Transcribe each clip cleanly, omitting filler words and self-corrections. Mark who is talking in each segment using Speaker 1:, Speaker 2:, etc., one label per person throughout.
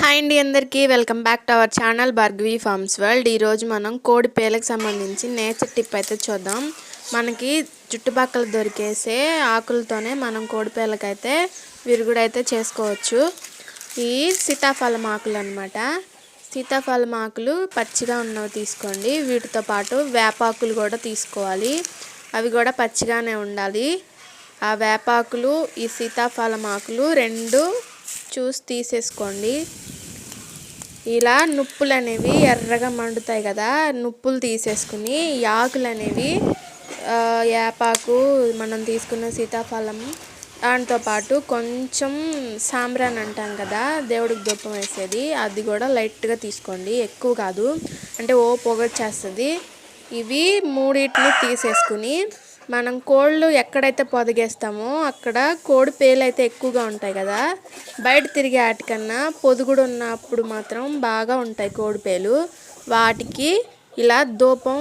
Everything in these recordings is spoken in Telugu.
Speaker 1: హాయ్ అండి అందరికీ welcome back to our channel Bhargavi farms world. ఈరోజు మనం కోడి పేలకు సంబంధించి నేచర్ టిప్ అయితే చూద్దాం. మనకి చుట్టుపక్కల దొరికేసే ఆకులతోనే మనం కోడి పేలకైతే విరుగుడైతే చేసుకోవచ్చు. ఈ సీతాఫలం ఆకులు అనమాట. సీతాఫలం ఆకులు పచ్చిగా ఉన్నవి తీసుకోండి. వీటితో పాటు వేపాకులు కూడా తీసుకోవాలి. అవి కూడా పచ్చిగానే ఉండాలి. ఆ వేపాకులు ఈ సీతాఫలం ఆకులు రెండు చూసి తీసేసుకోండి. ఇలా నుప్పులు అనేవి ఎర్రగా మండుతాయి కదా, నుప్పులు తీసేసుకుని ఈ ఆకులు అనేవి వేపాకు మనం తీసుకున్న సీతాఫలం దాంతోపాటు కొంచెం సాంబ్రాన్ అంటాం కదా దేవుడికి ధూపం వేసేది, అది కూడా లైట్గా తీసుకోండి, ఎక్కువ కాదు, అంటే పొగ వచ్చేస్తుంది. ఇవి మూడింటిని తీసేసుకుని మనం కోళ్ళు ఎక్కడైతే పొదిగేస్తామో అక్కడ కోడి పేలు అయితే ఎక్కువగా ఉంటాయి కదా, బయట తిరిగే వాటికన్నా పొదుగుడు ఉన్నప్పుడు మాత్రం బాగా ఉంటాయి కోడి పేలు. వాటికి ఇలా ధూపం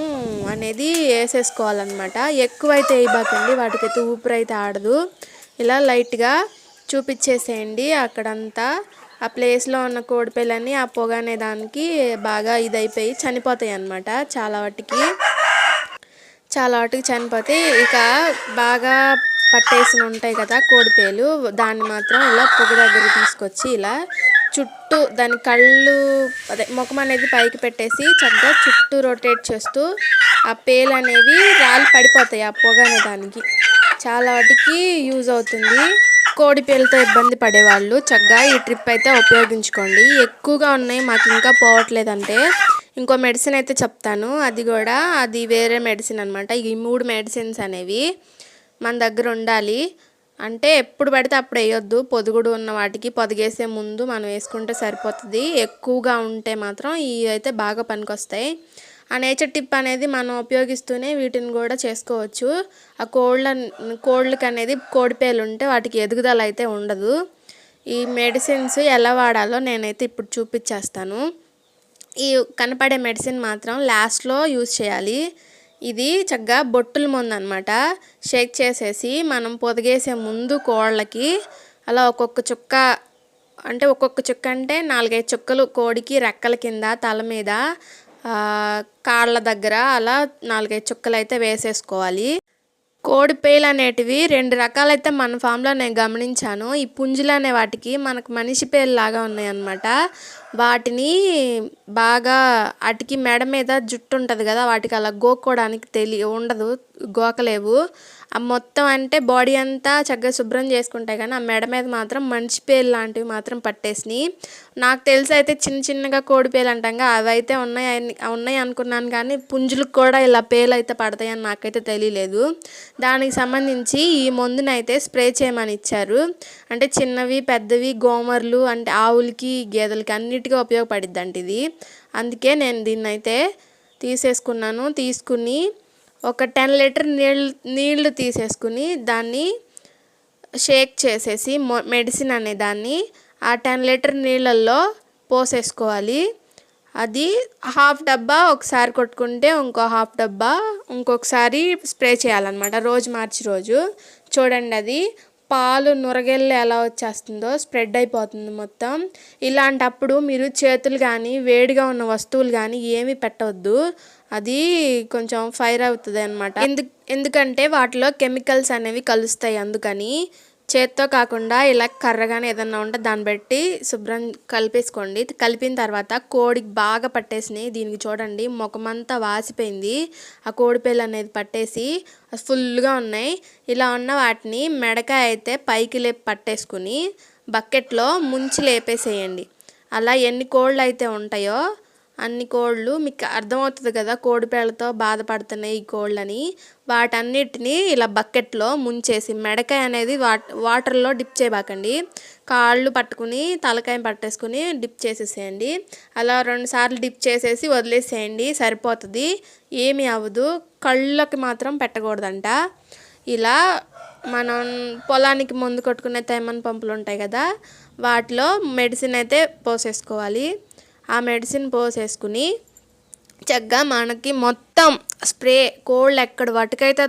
Speaker 1: అనేది వేసేసుకోవాలన్నమాట. ఎక్కువైతే వేయబాకండి, వాటికైతే ఊపిరైతే ఆడదు. ఇలా లైట్గా చూపించేసేయండి అక్కడంతా. ఆ ప్లేస్లో ఉన్న కోడి పేలన్నీ ఆ పొగ అనే దానికి బాగా ఇదైపోయి చనిపోతాయి అన్నమాట. చాలా వాటికి చనిపోతే ఇక బాగా పట్టేసి ఉంటాయి కదా కోడిపేలు, దాన్ని మాత్రం ఇలా పొగ దగ్గర తీసుకొచ్చి ఇలా చుట్టూ దాని కళ్ళు అదే ముఖం అనేది పైకి పెట్టేసి చక్కగా చుట్టూ రొటేట్ చేస్తూ ఆ పేలు అనేవి రాళ్ళు పడిపోతాయి ఆ పొగ అనే దానికి. చాలా వాటికి యూజ్ అవుతుంది. కోడి పేలుతో ఇబ్బంది పడేవాళ్ళు చక్కగా ఈ ట్రిప్ అయితే ఉపయోగించుకోండి. ఎక్కువగా ఉన్నాయి మాకు ఇంకా పోవట్లేదంటే ఇంకో మెడిసిన్ అయితే చెప్తాను, అది వేరే మెడిసిన్ అనమాట. ఈ 3 మెడిసిన్స్ అనేవి మన దగ్గర ఉండాలి. అంటే ఎప్పుడు పడితే అప్పుడు వేయొద్దు. పొదుగుడు ఉన్న వాటికి పొదిగేసే ముందు మనం వేసుకుంటే సరిపోతుంది. ఎక్కువగా ఉంటే మాత్రం ఇవి అయితే బాగా పనికొస్తాయి. ఆ నేచర్ టిప్ అనేది మనం ఉపయోగిస్తూనే వీటిని కూడా చేసుకోవచ్చు. ఆ కోళ్ళకి అనేది కోడిపేలు ఉంటే వాటికి ఎదుగుదల అయితే ఉండదు. ఈ మెడిసిన్స్ ఎలా వాడాలో నేనైతే ఇప్పుడు చూపించేస్తాను. ఈ కనపడే మెడిసిన్ మాత్రం లాస్ట్లో యూజ్ చేయాలి. ఇది చక్కగా బొట్టుల మందు అనమాట. షేక్ చేసేసి మనం పొదిగేసే ముందు కోళ్ళకి అలా ఒక్కొక్క చుక్క అంటే 4-5 చుక్కలు కోడికి రెక్కల కింద, తల మీద, కాళ్ళ దగ్గర అలా 4-5 చుక్కలు అయితే వేసేసుకోవాలి. కోడి పేలు అనేటివి 2 రకాలైతే మన ఫామ్లో నేను గమనించాను. ఈ పుంజులు అనే వాటికి మనకు మనిషి పేలు లాగా ఉన్నాయన్నమాట. వాటిని బాగా వాటికి మెడ మీద జుట్టు ఉంటుంది కదా, వాటికి అలా గోక్కోవడానికి ఉండదు, గోకలేవు. ఆ మొత్తం అంటే బాడీ అంతా చక్కగా శుభ్రం చేసుకుంటాయి కానీ ఆ మెడ మీద మాత్రం మనిషి పేలు లాంటివి మాత్రం పట్టేసినాయి. నాకు తెలిసి అయితే చిన్న చిన్నగా కోడి పేలు అంటాం అవి అయితే ఉన్నాయి అనుకున్నాను, కానీ పుంజులకు కూడా ఇలా పేలు అయితే పడతాయని నాకైతే తెలియలేదు. దానికి సంబంధించి ఈ మందునైతే స్ప్రే చేయమని ఇచ్చారు. అంటే చిన్నవి పెద్దవి గోమర్లు అంటే ఆవులకి గేదెలకి అన్నిటికీ ఉపయోగపడిద్ది అంటే ఇది. అందుకే నేను దీన్ని అయితే తీసుకుని ఒక 10 లీటర్ నీళ్లు తీసేసుకుని దాన్ని షేక్ చేసేసి మెడిసిన్ అనే దాన్ని ఆ 10 లీటర్ నీళ్ళల్లో పోసేసుకోవాలి. అది హాఫ్ డబ్బా ఒకసారి కొట్టుకుంటే ఇంకో హాఫ్ డబ్బా ఇంకొకసారి స్ప్రే చేయాలన్నమాట, రోజు మార్చి రోజు. చూడండి, అది పాలు నురగెళ్ళి ఎలా వచ్చేస్తుందో స్ప్రెడ్ అయిపోతుంది మొత్తం. ఇలాంటప్పుడు మీరు చేతులు కానీ వేడిగా ఉన్న వస్తువులు కానీ ఏమీ పెట్టవద్దు, అది కొంచెం ఫైర్ అవుతుంది అనమాట. ఎందుకంటే వాటిలో కెమికల్స్ అనేవి కలుస్తాయి. అందుకని చేత్తో కాకుండా ఇలా కర్రగానే ఏదన్నా ఉంటే దాన్ని బట్టి శుభ్రం కలిపేసుకోండి. కలిపిన తర్వాత కోడికి బాగా పట్టేసినాయి. దీనికి చూడండి ముఖమంతా వాసిపోయింది, ఆ కోడిపేలు అనేది పట్టేసి ఫుల్గా ఉన్నాయి. ఇలా ఉన్న వాటిని మెడకాయ అయితే పైకి లేపి పట్టేసుకుని బకెట్లో ముంచి లేపేసేయండి. అలా ఎన్ని కోళ్ళు అయితే ఉంటాయో అన్ని కోళ్ళు, మీకు అర్థమవుతుంది కదా కోడిపేలతో బాధపడుతున్నాయి ఈ కోళ్ళని, వాటన్నిటిని ఇలా బకెట్లో ముంచేసి మెడకాయ అనేది వాటర్లో డిప్ చేయబాకండి, కాళ్ళు పట్టుకుని తలకాయ పట్టేసుకుని డిప్ చేసేసేయండి. అలా 2 సార్లు డిప్ చేసేసి వదిలేసేయండి, సరిపోతుంది, ఏమీ అవ్వదు. కళ్ళకి మాత్రం పెట్టకూడదంట. ఇలా మనం పొలానికి ముందు కొట్టుకునే తైమన్ పంపులు ఉంటాయి కదా, వాటిలో మెడిసిన్ అయితే పోసేసుకోవాలి. ఆ మెడిసిన్ పోసేసుకుని చక్కగా మనకి మొత్తం స్ప్రే కోళ్ళు ఎక్కడ వాటికైతే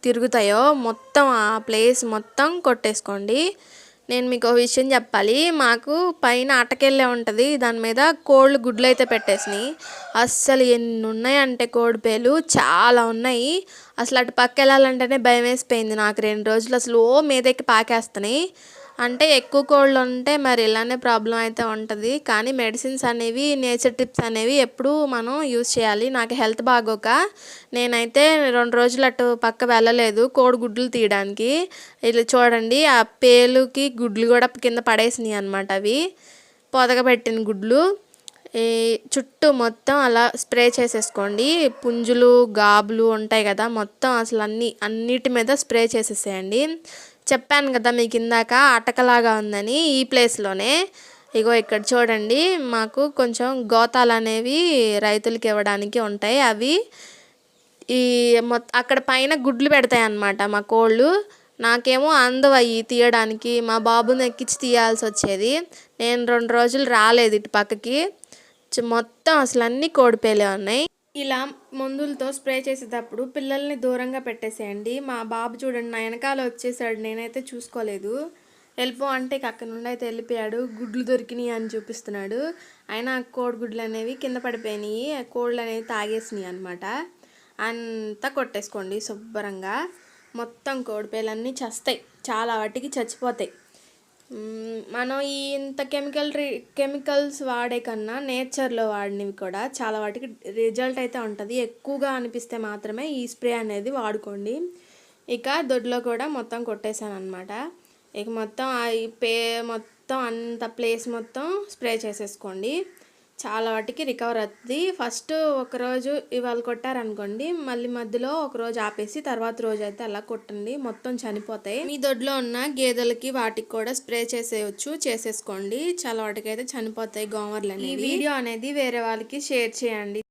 Speaker 1: తిరుగుతాయో మొత్తం ఆ ప్లేస్ మొత్తం కొట్టేసుకోండి. నేను మీకు ఒక విషయం చెప్పాలి. మాకు పైన అటకెళ్ళే ఉంటుంది, దాని మీద కోళ్ళు గుడ్లు అయితే పెట్టేసినాయి. అస్సలు ఎన్ని ఉన్నాయంటే కోడిపేలు చాలా ఉన్నాయి. అసలు అటు పక్క వెళ్ళాలంటేనే భయం వేసిపోయింది నాకు 2 రోజులు. అసలు మీదకి పాకేస్తున్నాయి. అంటే ఎక్కువ కోళ్ళు ఉంటే మరి ఇలానే ప్రాబ్లం అయితే ఉంటుంది. కానీ మెడిసిన్స్ అనేవి, నేచర్ టిప్స్ అనేవి ఎప్పుడూ మనం యూజ్ చేయాలి. నాకు హెల్త్ బాగోక నేనైతే 2 రోజులు అటు పక్క వెళ్ళలేదు కోడి గుడ్లు తీయడానికి. ఇలా చూడండి, ఆ పేలుకి గుడ్లు కూడా కింద పడేసినాయి అనమాట. అవి పొదగబెట్టిన గుడ్లు. ఈ చుట్టూ మొత్తం అలా స్ప్రే చేసేసుకోండి. పుంజులు, గాబులు ఉంటాయి కదా, మొత్తం అసలు అన్నిటి మీద స్ప్రే చేసేసేయండి. చెప్పాను కదా మీకు ఇందాక అటకలాగా ఉందని, ఈ ప్లేస్లోనే. ఇగో ఇక్కడ చూడండి, మాకు కొంచెం గోతాలు అనేవి రైతులకి ఇవ్వడానికి ఉంటాయి. అవి ఈ అక్కడ పైన గుడ్లు పెడతాయి అన్నమాట మా కోళ్ళు. నాకేమో అందవయ్యి తీయడానికి, మా బాబుని ఎక్కించి తీయాల్సి వచ్చేది. నేను 2 రోజులు రాలేదు ఇటు పక్కకి. మొత్తం అసలు అన్నీ కోడిపేలే ఉన్నాయి. ఇలా మందులతో స్ప్రే చేసేటప్పుడు పిల్లల్ని దూరంగా పెట్టేసేయండి. మా బాబు చూడండి, నా వెనకాల వచ్చేసాడు, నేనైతే చూసుకోలేదు. వెళ్ళిపో అంటే అక్కడ నుండి అయితే వెళ్ళిపోయాడు. గుడ్లు దొరికినాయి అని చూపిస్తున్నాడు. అయినా కోడిగుడ్లు అనేవి కింద పడిపోయినాయి, కోళ్ళు అనేవి తాగేసినాయి అనమాట. అంతా కొట్టేసుకోండి శుభ్రంగా. మొత్తం కోడిపేలన్నీ చస్తాయి, చాలా వాటికి చచ్చిపోతాయి. మనం ఈ ఇంత కెమికల్స్ వాడే కన్నా నేచర్లో వాడినవి కూడా చాలా వాటికి రిజల్ట్ అయితే ఉంటుంది. ఎక్కువగా అనిపిస్తే మాత్రమే ఈ స్ప్రే అనేది వాడుకోండి. ఇక దొడ్లో కూడా మొత్తం కొట్టేశాను అనమాట. ఇక మొత్తం మొత్తం అంత ప్లేస్ మొత్తం స్ప్రే చేసేసుకోండి. చాలా వాటికి రికవర్ అవుతుంది. ఫస్ట్ ఒకరోజు ఇవాళ కొట్టారనుకోండి, మళ్ళీ మధ్యలో ఒకరోజు ఆపేసి తర్వాత రోజు అయితే అలా కొట్టండి, మొత్తం చనిపోతాయి. మీ దొడ్లో ఉన్న గేదెలకి వాటికి కూడా స్ప్రే చేసేసుకోండి. చాలా వాటికి అయితే చనిపోతాయి గోమర్లు అనేవి. ఈ వీడియో అనేది వేరే వాళ్ళకి షేర్ చేయండి.